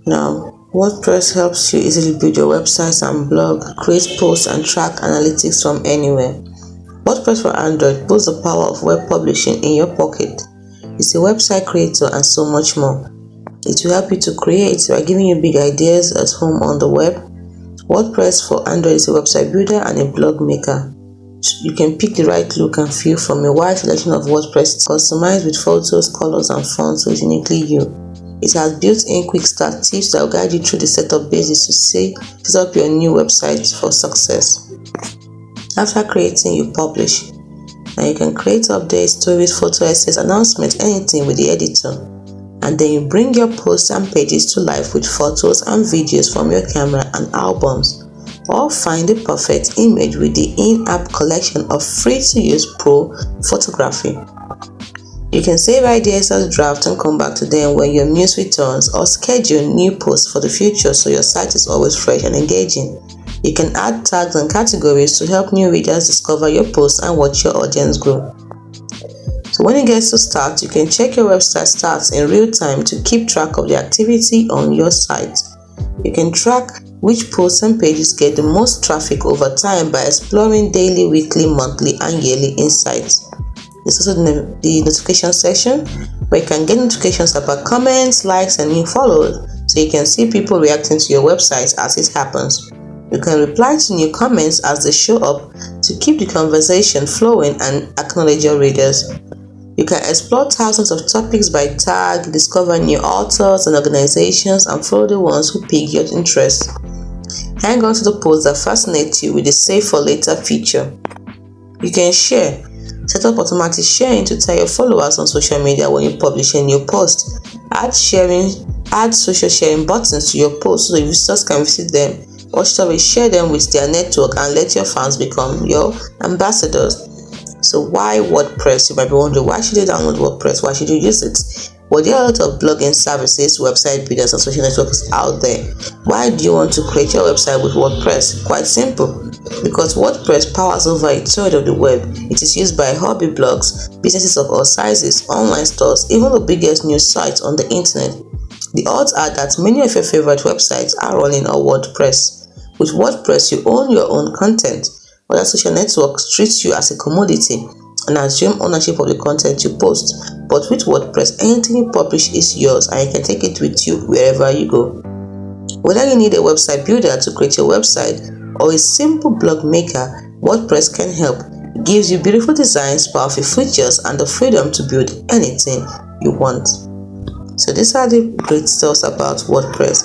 Now, WordPress helps you easily build your websites and blog, create posts and track analytics from anywhere. WordPress for Android puts the power of web publishing in your pocket. It's a website creator and so much more. It will help you to create by giving you big ideas at home on the web. WordPress for Android is a website builder and a blog maker. You can pick the right look and feel from a wide selection of WordPress customized with photos, colors and fonts so it's uniquely you. It has built-in quick start tips that will guide you through the setup basics to set up your new website for success. After creating, you publish. Now you can create updates, stories, photo essays, announcements, anything with the editor. And then you bring your posts and pages to life with photos and videos from your camera and albums. Or find the perfect image with the in-app collection of free-to-use pro photography. You can save ideas as drafts and come back to them when your muse returns, or schedule new posts for the future so your site is always fresh and engaging. You can add tags and categories to help new readers discover your posts and watch your audience grow. So when it gets to start, you can check your website stats in real time to keep track of the activity on your site. You can track which posts and pages get the most traffic over time by exploring daily, weekly, monthly, and yearly insights. There's also the notification section where you can get notifications about comments, likes, and new follows so you can see people reacting to your website as it happens. You can reply to new comments as they show up to keep the conversation flowing and acknowledge your readers. You can explore thousands of topics by tag, discover new authors and organizations, and follow the ones who pique your interest. Hang on to the posts that fascinate you with the Save for Later feature. You can share. Set up automatic sharing to tell your followers on social media when you publish a new post. Add social sharing buttons to your posts so the visitors can visit them, or share them with their network and let your fans become your ambassadors. So why WordPress? You might be wondering, why should you download WordPress? Why should you use it? Well, there are a lot of blogging services, website builders, and social networks out there. Why do you want to create your website with WordPress? Quite simple. Because WordPress powers over a third of the web. It is used by hobby blogs, businesses of all sizes, online stores, even the biggest news sites on the internet. The odds are that many of your favorite websites are running on WordPress. With WordPress, you own your own content. Other social networks treat you as a commodity and assume ownership of the content you post. But with WordPress, anything you publish is yours and you can take it with you wherever you go. Whether you need a website builder to create your website or a simple blog maker, WordPress can help. It gives you beautiful designs, powerful features, and the freedom to build anything you want. So these are the great stuff about WordPress.